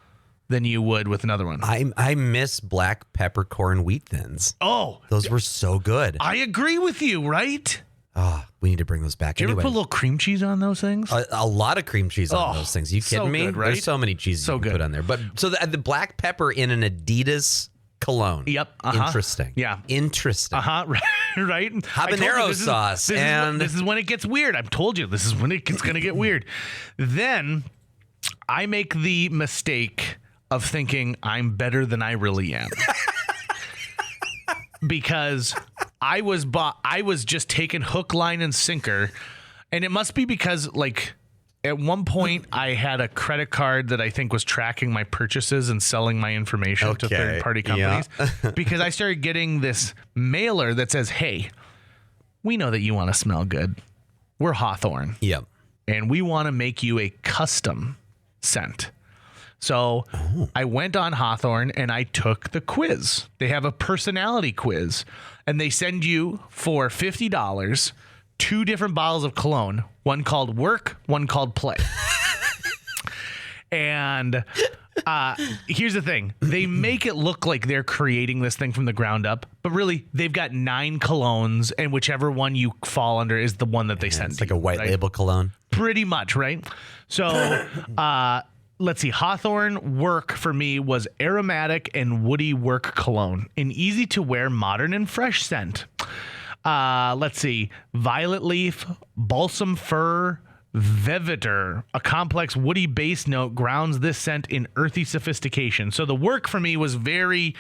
than you would with another one. I miss black peppercorn wheat thins. Oh, those were so good. I agree with you, right? Oh, we need to bring those back. Do you ever put a little cream cheese on those things? A lot of cream cheese on those things. You kidding me? Good, right? There's so many cheeses you can put on there. But so the black pepper in an Adidas cologne. Yep. Interesting. Yeah. Interesting. Right. Habanero sauce. This is when it gets weird. I've told you this is when it's going to get weird. Then I make the mistake of thinking I'm better than I really am. Because I was just taking hook, line, and sinker. And it must be because like at one point I had a credit card that I think was tracking my purchases and selling my information to third-party companies. Because I started getting this mailer that says, hey, we know that you want to smell good. We're Hawthorne. Yep. And we want to make you a custom scent. So I went on Hawthorne and I took the quiz. They have a personality quiz and they send you for $50 2 different bottles of cologne, one called Work, one called Play. And here's the thing. They make it look like they're creating this thing from the ground up, but really they've got 9 colognes and whichever one you fall under is the one that they send. It's like a white label cologne. Pretty much, right? So let's see. Hawthorne Work for me was aromatic and woody work cologne, an easy to wear, modern and fresh scent. Let's see. Violet leaf, balsam fir, vetiver, a complex woody base note grounds this scent in earthy sophistication. So the Work for me was very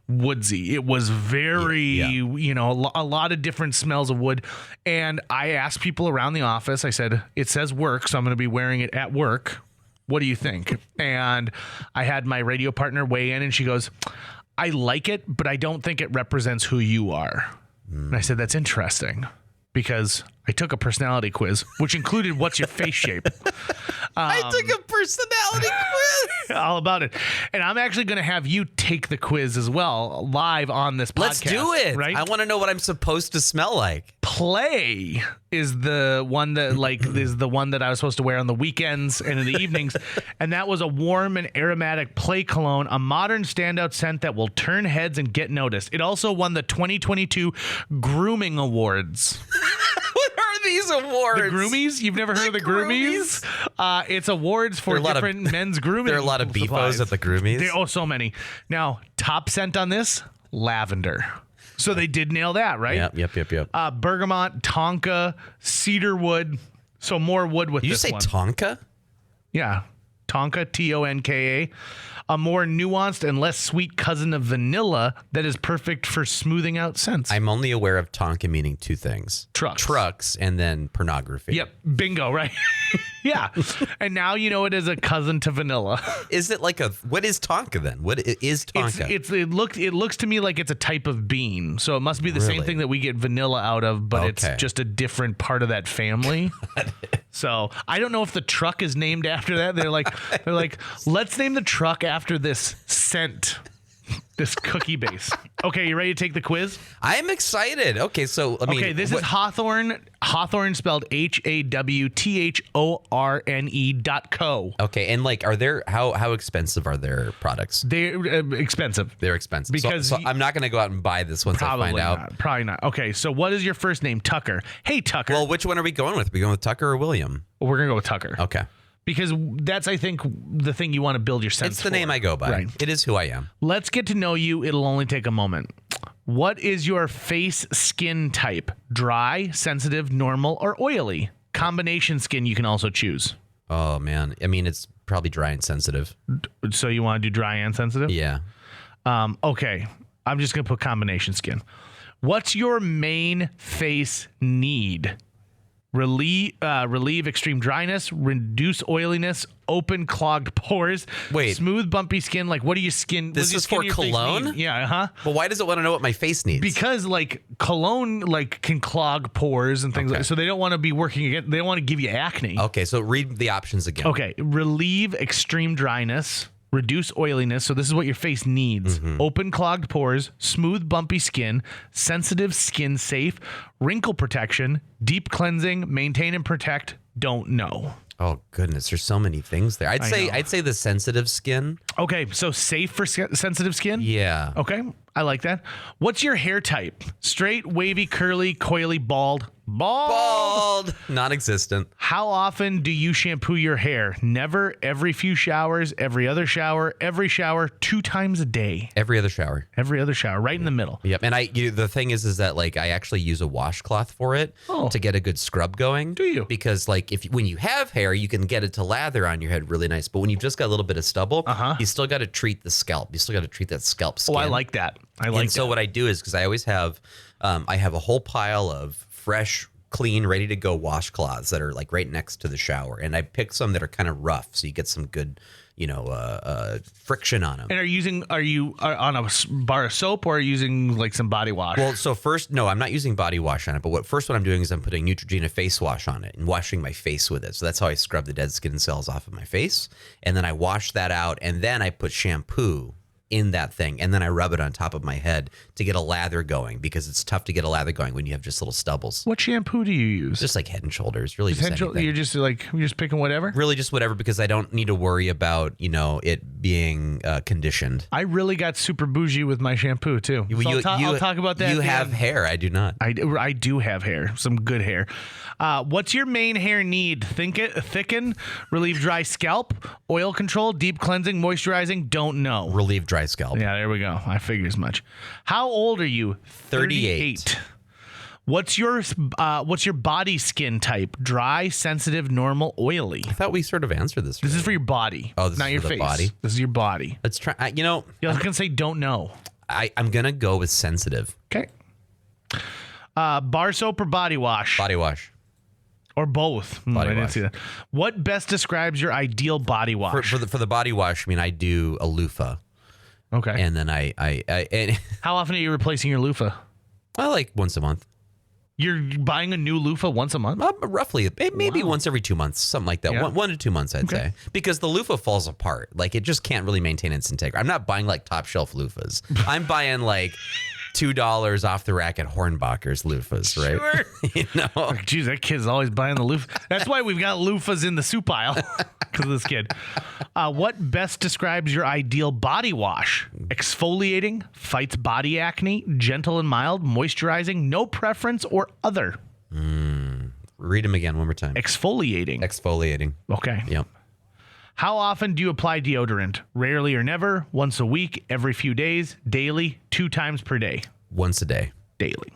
woodsy. It was very, a lot of different smells of wood. And I asked people around the office, I said, it says Work, so I'm going to be wearing it at work. What do you think? And I had my radio partner weigh in and she goes, I like it, but I don't think it represents who you are. And I said, that's interesting because I took a personality quiz, which included what's your face shape. I took a personality quiz. All about it. And I'm actually going to have you take the quiz as well, live on this podcast. Let's do it. Right? I want to know what I'm supposed to smell like. Play is the one that I was supposed to wear on the weekends and in the evenings, and that was a warm and aromatic Play cologne, a modern standout scent that will turn heads and get noticed. It also won the 2022 Grooming Awards. What are these awards? The Groomies? You've never heard of the Groomies? It's awards for different men's grooming. There are a lot of supplies. beefos at the Groomies. So many. Now, top scent on this, lavender. So they did nail that, right? Yep. Bergamot, tonka, cedarwood. So more wood with Did you this say one. tonka? Yeah. Tonka, Tonka. A more nuanced and less sweet cousin of vanilla that is perfect for smoothing out scents. I'm only aware of tonka meaning two things. Trucks and then pornography. Yep. Bingo, right? Yeah. And now you know it is a cousin to vanilla. Is it like what is tonka then? What is tonka? It looks to me like it's a type of bean. So it must be the same Really? thing that we get vanilla out of, but it's Okay. just a different part of that family. So I don't know if the truck is named after that. They're like, let's name the truck after this scent. This cookie base. Okay, you ready to take the quiz? I am excited. Okay, so I mean, Okay, this is Hawthorne. Hawthorne spelled HAWTHORNE.co. Okay, and like, how expensive are their products? They're expensive. They're expensive Because so I'm not going to go out and buy this once I find out. Not. Probably not. Okay, so what is your first name? Tucker. Hey, Tucker. Well, which one are we going with? Are we going with Tucker or William? We're gonna go with Tucker. Okay, Because that's, I think, the thing you want to build your sense it's the for. name I go by. Right. It is who I am. Let's get to know you. It'll only take a moment. What is your face skin type? Dry, sensitive, normal, or oily? Combination skin you can also choose. Oh man, I mean, it's probably dry and sensitive. So you want to do dry and sensitive? Yeah. Okay. I'm just going to put combination skin. What's your main face need? Relieve extreme dryness, reduce oiliness, open clogged pores, Wait. smooth bumpy skin. Like, what do you skin? This is for cologne? Yeah, Well, why does it want to know what my face needs? Because like cologne can clog pores and things Okay. like. So they don't want to be working again. They don't want to give you acne. Okay, so read the options again. Okay, relieve extreme dryness, reduce oiliness. So this is what your face needs. Mm-hmm. Open clogged pores, smooth bumpy skin, sensitive skin safe, wrinkle protection, deep cleansing, maintain and protect, don't know. Oh goodness, there's so many things there. I'd say the sensitive skin. Okay, so safe for sensitive skin? Yeah. Okay, I like that. What's your hair type? Straight, wavy, curly, coily, bald? Bald. Non-existent. How often do you shampoo your hair? Never, every few showers, every other shower, every shower, 2 times a day. Every other shower. Every other shower, right in the middle. Yep. And the thing is that like I actually use a washcloth for it to get a good scrub going. Do you? Because like when you have hair, you can get it to lather on your head really nice. But when you've just got a little bit of stubble, you still got to treat the scalp. You still got to treat that scalp skin. Oh, I like that. So what I do is because I always have, I have a whole pile of fresh, clean, ready to go washcloths that are like right next to the shower, and I pick some that are kind of rough, so you get some good, friction on them. And are you on a bar of soap or are you using like some body wash? Well, so first, no, I'm not using body wash on it, but what I'm doing is I'm putting Neutrogena face wash on it and washing my face with it. So that's how I scrub the dead skin cells off of my face, and then I wash that out, and then I put shampoo in that thing, and then I rub it on top of my head to get a lather going, because it's tough to get a lather going when you have just little stubbles. What shampoo do you use? Just like Head and Shoulders, really. Just anything. You're just picking whatever? Really just whatever, because I don't need to worry about it being conditioned. I really got super bougie with my shampoo too. So I'll talk about that. You have hair, I do not. I do have hair, some good hair. What's your main hair need? Thicken, relieve dry scalp, oil control, deep cleansing, moisturizing, don't know. Relieve dry scalp. Yeah, there we go. I figured as much. How old are you? 38. What's your body skin type? Dry, sensitive, normal, oily? I thought we sort of answered this. This is for your body. Oh, this not is your for the face. body? This is your body. Let's try. You can say don't know. I'm gonna go with sensitive. Okay. Bar soap or body wash? Body wash. Or both. I didn't see that. What best describes your ideal body wash? For the body wash, I mean, I do a loofah. Okay. And then I How often are you replacing your loofah? like once a month. You're buying a new loofah once a month? Roughly, maybe once every 2 months, something like that. Yeah. 1 to 2 months, I'd say, because the loofah falls apart. Like it just can't really maintain its integrity. I'm not buying like top shelf loofahs. I'm buying like $2 off the rack at Hornbacher's loofahs, right? Sure. You know, Geez, that kid's always buying the loofah. That's why we've got loofahs in the soup aisle because of this kid. What best describes your ideal body wash? Exfoliating, fights body acne, gentle and mild, moisturizing, no preference, or other? read them again one more time. Exfoliating. Exfoliating. Okay. Yep. How often do you apply deodorant? Rarely or never, once a week, every few days, daily, 2 times per day. Once a day. Daily.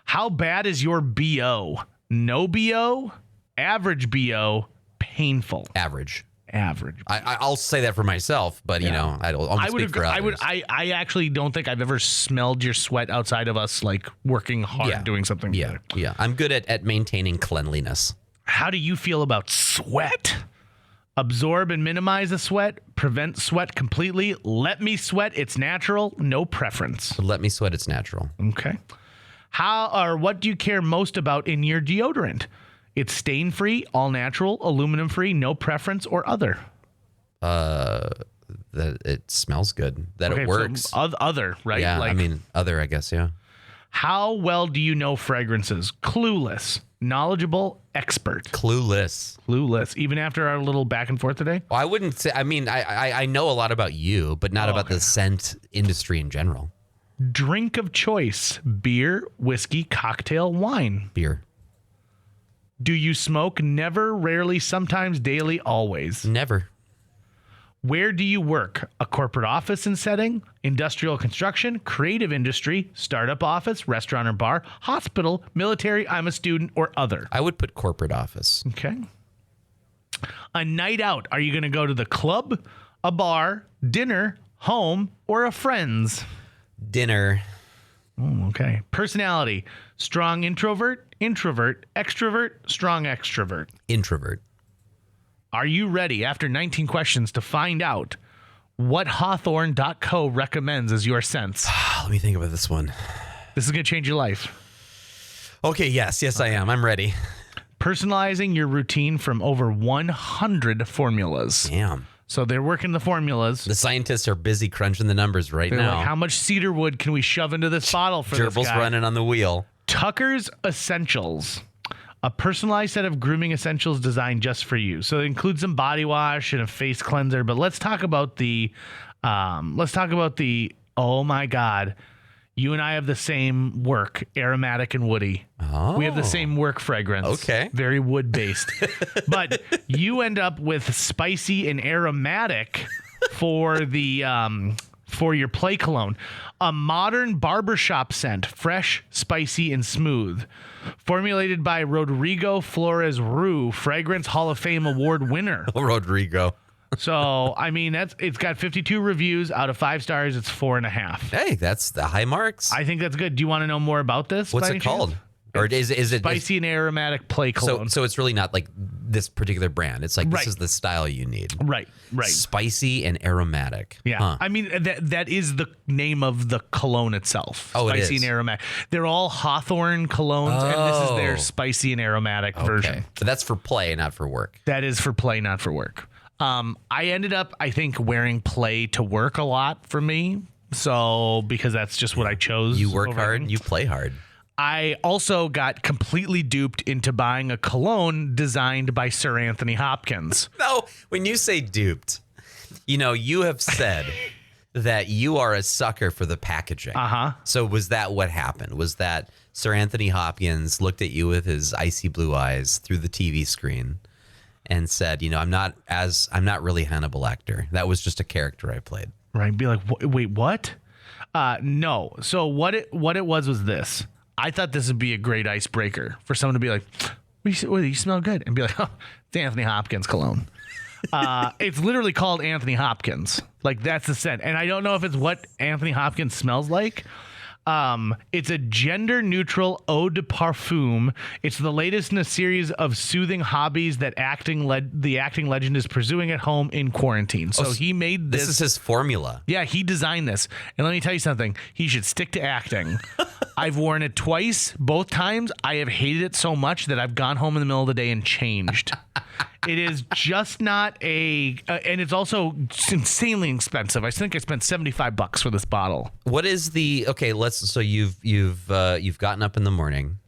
How bad is your BO? No BO, average BO, painful. Average. Average. I'll say that for myself, but you know, I don't almost speak for others. I actually don't think I've ever smelled your sweat outside of us like working hard doing something together. Yeah. I'm good at maintaining cleanliness. How do you feel about sweat? Absorb and minimize the sweat, prevent sweat completely, let me sweat, it's natural, no preference. Let me sweat, it's natural. Okay. What do you care most about in your deodorant? It's stain-free, all-natural, aluminum-free, no preference, or other? That it smells good, that it works. So other, right? Yeah, like, I mean, other, I guess, yeah. How well do you know fragrances? Clueless, knowledgeable, expert. Clueless. Even after our little back and forth today? Well, I wouldn't say, I mean, I know a lot about you, but not about the scent industry in general. Drink of choice, beer, whiskey, cocktail, wine. Beer. Do you smoke? Never, rarely, sometimes, daily, always. Never. Where do you work? A corporate office and setting, industrial construction, creative industry, startup office, restaurant or bar, hospital, military, I'm a student, or other. I would put corporate office. Okay. A night out. Are you going to go to the club, a bar, dinner, home, or a friend's? Dinner. Okay. Personality. Strong introvert, extrovert, strong extrovert. Introvert. Are you ready, after 19 questions, to find out what Hawthorne.co recommends as your sense? Let me think about this one. This is going to change your life. Okay, yes, I am. I'm ready. Personalizing your routine from over 100 formulas. Damn. So they're working the formulas. The scientists are busy crunching the numbers right They're now. like, how much cedar wood can we shove into this bottle for Gerbil's this guy? running on the wheel. Tucker's Essentials. A personalized set of grooming essentials designed just for you. So it includes some body wash and a face cleanser. But let's talk about the, oh my God, you and I have the same work, aromatic and woody. Oh. We have the same work fragrance. Okay. Very wood based. But you end up with spicy and aromatic for the, for your play cologne. A modern barbershop scent, fresh, spicy, and smooth. Formulated by Rodrigo Flores Rue, Fragrance Hall of Fame Award winner. Rodrigo. So, I mean, it's got 52 reviews out of 5 stars. It's 4.5. Hey, that's the high marks. I think that's good. Do you want to know more about this? What's it called? Or is it spicy and aromatic play cologne? So it's really not like this particular brand. It's like this is the style you need. Right. Spicy and aromatic. Yeah. Huh. I mean, that is the name of the cologne itself. Oh, it is. Spicy and aromatic. They're all Hawthorne colognes, and this is their spicy and aromatic version. So that's for play, not for work. That is for play, not for work. I ended up, I think, wearing play to work a lot for me. So, because that's just what I chose. You work hard, you play hard. I also got completely duped into buying a cologne designed by Sir Anthony Hopkins. No, when you say duped, you know, you have said that you are a sucker for the packaging. Uh-huh. So was that what happened? Was that Sir Anthony Hopkins looked at you with his icy blue eyes through the TV screen and said, you know, I'm not really Hannibal Lecter. That was just a character I played. Right. Be like, wait, what? No. So what it was this. I thought this would be a great icebreaker for someone to be like, you smell good. And be like, oh, it's Anthony Hopkins cologne. It's literally called Anthony Hopkins. Like, that's the scent. And I don't know if it's what Anthony Hopkins smells like. It's a gender-neutral eau de parfum. It's the latest in a series of soothing hobbies that the acting legend is pursuing at home in quarantine. So he made this. This is his formula. Yeah, he designed this. And let me tell you something. He should stick to acting. I've worn it twice. Both times, I have hated it so much that I've gone home in the middle of the day and changed. It is just not and it's also insanely expensive. I think I spent $75 for this bottle. What is so you've gotten up in the morning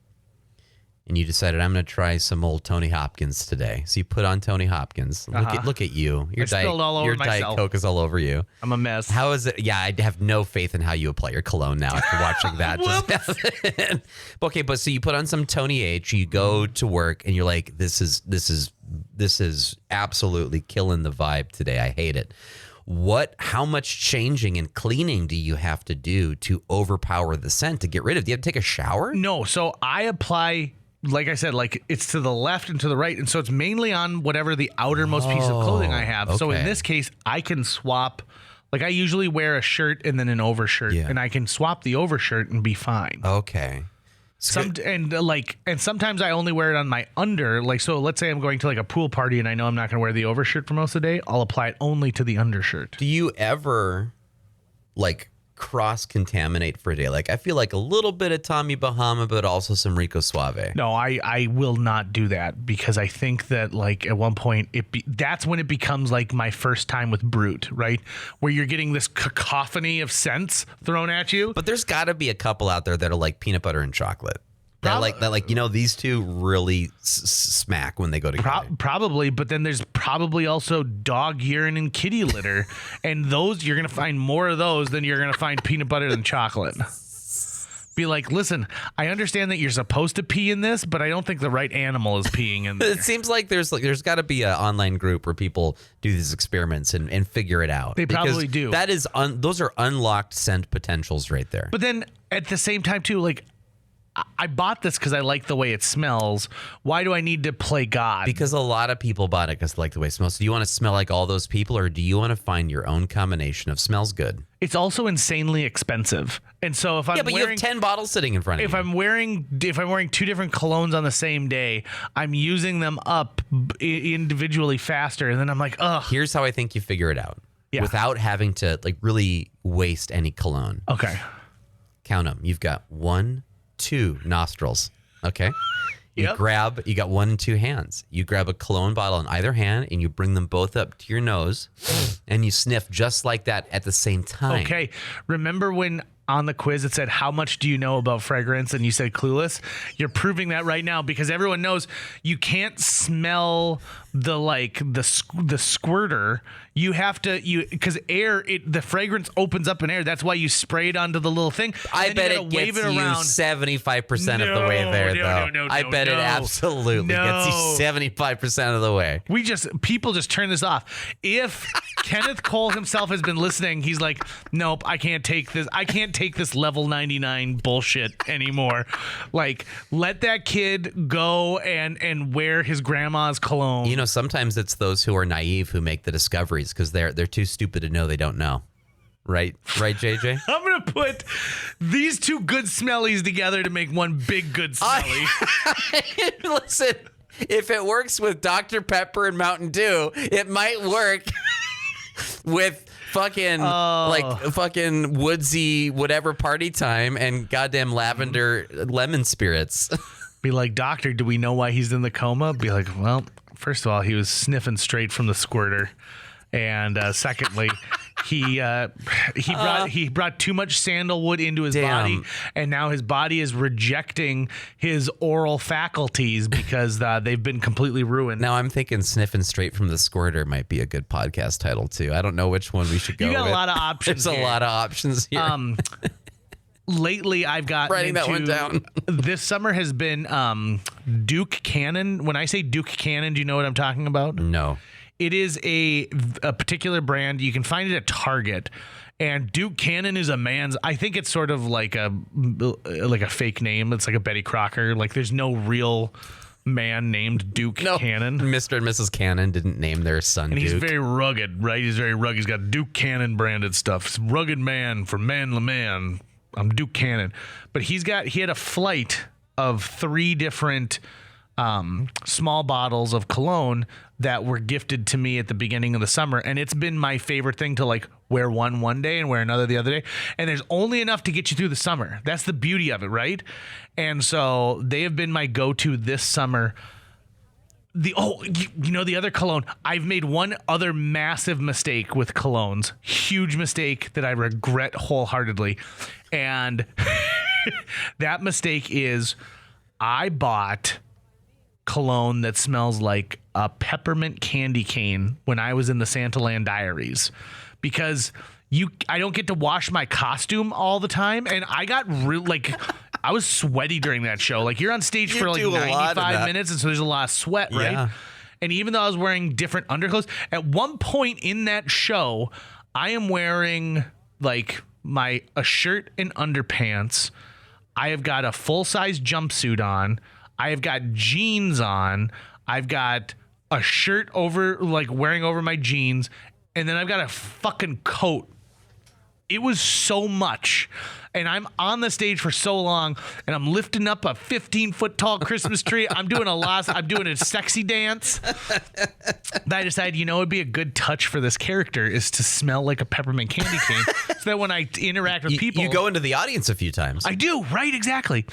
and you decided I'm going to try some old Tony Hopkins today. So you put on Tony Hopkins. Look at you. Your Diet Coke is all over you. I'm a mess. How is it? Yeah, I have no faith in how you apply your cologne now after watching that. Okay, but so you put on some Tony H, you go to work and you're like, this is absolutely killing the vibe today. I hate it. How much changing and cleaning do you have to do to overpower the scent to get rid of it? Do you have to take a shower? No, so I apply, like I said, like it's to the left and to the right. And so it's mainly on whatever the outermost piece of clothing I have. Okay. So in this case, I can swap. Like I usually wear a shirt and then an overshirt, and I can swap the overshirt and be fine. Okay. And sometimes I only wear it on my under. Like, so let's say I'm going to like a pool party and I know I'm not going to wear the overshirt for most of the day. I'll apply it only to the undershirt. Do you ever like cross-contaminate for a day? Like I feel like a little bit of Tommy Bahama, but also some Rico Suave. No, I will not do that because I think that like at one point that's when it becomes like my first time with Brute, right? Where you're getting this cacophony of scents thrown at you. But there's got to be a couple out there that are like peanut butter and chocolate. That these two really smack when they go together. Probably, but then there's probably also dog urine and kitty litter, and those you're gonna find more of those than you're gonna find peanut butter and chocolate. Be like, listen, I understand that you're supposed to pee in this, but I don't think the right animal is peeing in there. It seems like there's got to be an online group where people do these experiments and figure it out. They probably do. That is those are unlocked scent potentials right there. But then at the same time too, like, I bought this because I like the way it smells. Why do I need to play God? Because a lot of people bought it because they like the way it smells. So do you want to smell like all those people, or do you want to find your own combination of smells good? It's also insanely expensive. And so if I'm but you have 10 bottles sitting in front of you. If I'm wearing two different colognes on the same day, I'm using them up individually faster. And then I'm like, ugh. Here's how I think you figure it out. Yeah. Without having to like really waste any cologne. Okay. Count them. You've got 1, 2 nostrils. Okay. You got 1 and 2 hands. You grab a cologne bottle in either hand and you bring them both up to your nose and you sniff just like that at the same time. Okay. Remember when on the quiz it said, how much do you know about fragrance? And you said clueless. You're proving that right now because everyone knows you can't smell the squirter. You have to, because the fragrance opens up in air. That's why you spray it onto the little thing. I bet it gets you 75% of the way there, though. I bet it absolutely gets you 75% of the way. People just turn this off. If Kenneth Cole himself has been listening, he's like, nope, I can't take this. I can't take this level 99 bullshit anymore. Like, let that kid go and wear his grandma's cologne. You know, sometimes it's those who are naive who make the discoveries because they're too stupid to know they don't know. Right, JJ? I'm going to put these two good smellies together to make one big good smelly. Listen, if it works with Dr. Pepper and Mountain Dew, it might work with fucking woodsy whatever party time and goddamn lavender lemon spirits. Be like, doctor, do we know why he's in the coma? Be like, well, first of all, he was sniffing straight from the squirter. And secondly, he brought too much sandalwood into his body, and now his body is rejecting his oral faculties because they've been completely ruined. Now I'm thinking Sniffing Straight from the Squirter might be a good podcast title too. I don't know which one we should go with. You got a lot of options. There's a lot of options here. Lately, I've gotten writing that one down. This summer has been Duke Cannon. When I say Duke Cannon, do you know what I'm talking about? No. It is a particular brand. You can find it at Target. And Duke Cannon is a man's. I think it's sort of like a fake name. It's like a Betty Crocker. Like there's no real man named Duke Cannon. Mr. and Mrs. Cannon didn't name their son and Duke. He's very rugged, right? He's very rugged. He's got Duke Cannon branded stuff. It's rugged man from man to man. I'm Duke Cannon. But he had a flight of 3 different small bottles of cologne that were gifted to me at the beginning of the summer. And it's been my favorite thing to like wear one day and wear another the other day. And there's only enough to get you through the summer. That's the beauty of it, right? And so they have been my go-to this summer. The other cologne, I've made one other massive mistake with colognes. Huge mistake that I regret wholeheartedly. And that mistake is I bought cologne that smells like a peppermint candy cane when I was in the Santaland Diaries, because I don't get to wash my costume all the time, and I got I was sweaty during that show. Like, you're on stage for like 95 minutes, and so there's a lot of sweat, right? Yeah. And even though I was wearing different underclothes, at one point in that show, I am wearing like a shirt and underpants. I have got a full-size jumpsuit on. I have got jeans on. I've got a shirt over, like wearing over my jeans. And then I've got a fucking coat. It was so much. And I'm on the stage for so long, and I'm lifting up a 15-foot tall Christmas tree. I'm doing a sexy dance. But I decided, it'd be a good touch for this character is to smell like a peppermint candy cane. So that when I interact with people. You go into the audience a few times. I do, right? Exactly.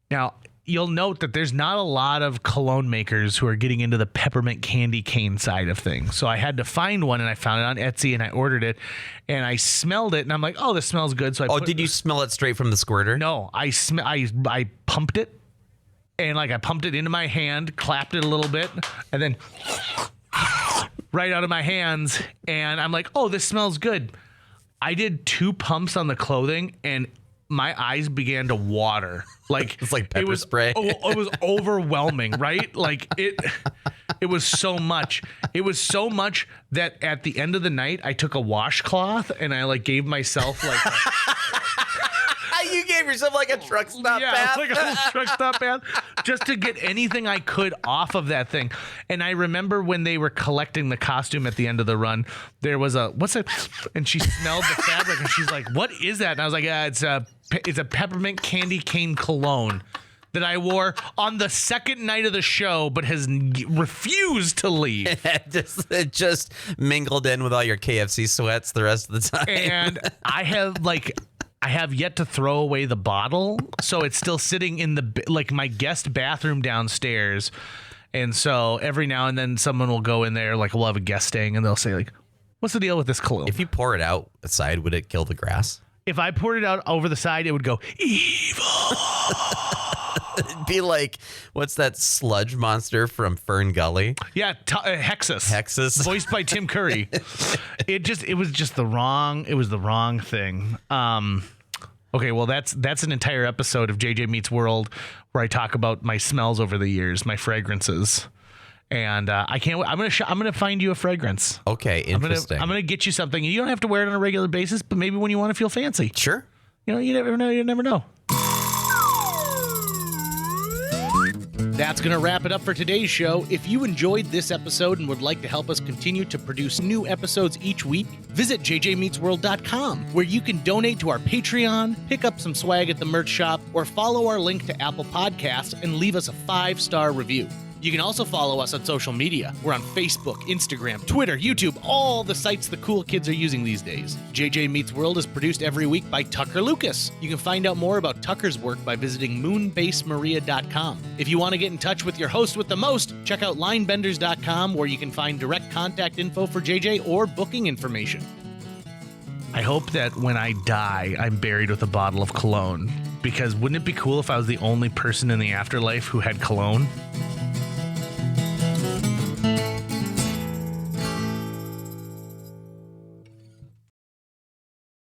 Now, you'll note that there's not a lot of cologne makers who are getting into the peppermint candy cane side of things. So I had to find one, and I found it on Etsy, and I ordered it, and I smelled it, and I'm like, oh, this smells good. So did you smell it straight from the squirter? No, I pumped it, and like I pumped it into my hand, clapped it a little bit, and then right out of my hands, and I'm like, oh, this smells good. I did 2 pumps on the clothing, and my eyes began to water. Like it's like pepper spray. It was overwhelming, right? Like it was so much. It was so much that at the end of the night, I took a washcloth and I like gave myself like you gave yourself like a truck stop bath. Like a little truck stop bath, just to get anything I could off of that thing. And I remember when they were collecting the costume at the end of the run, there was what's it? And she smelled the fabric and she's like, "What is that?" And I was like, "Yeah, it's a peppermint candy cane cologne that I wore on the second night of the show, but has refused to leave." It just mingled in with all your KFC sweats the rest of the time. And I have yet to throw away the bottle, so it's still sitting in my guest bathroom downstairs. And so every now and then someone will go in there, like we'll have a guest staying, and they'll say like, "What's the deal with this cologne?" If you pour it out outside, would it kill the grass? If I poured it out over the side, it would go evil. It'd be like, what's that sludge monster from Fern Gully? Yeah, Hexus. Hexus, voiced by Tim Curry. It was just the wrong thing. Okay, well that's an entire episode of JJ Meets World where I talk about my smells over the years, my fragrances. And I can't wait. I'm gonna find you a fragrance. Okay, interesting. I'm gonna get you something. You don't have to wear it on a regular basis, but maybe when you want to feel fancy. Sure. You never know. You never know. That's going to wrap it up for today's show. If you enjoyed this episode and would like to help us continue to produce new episodes each week, visit jjmeetsworld.com, where you can donate to our Patreon, pick up some swag at the merch shop, or follow our link to Apple Podcasts and leave us a 5-star review. You can also follow us on social media. We're on Facebook, Instagram, Twitter, YouTube, all the sites the cool kids are using these days. JJ Meets World is produced every week by Tucker Lucas. You can find out more about Tucker's work by visiting moonbasemaria.com. If you want to get in touch with your host with the most, check out linebenders.com, where you can find direct contact info for JJ or booking information. I hope that when I die, I'm buried with a bottle of cologne, because wouldn't it be cool if I was the only person in the afterlife who had cologne?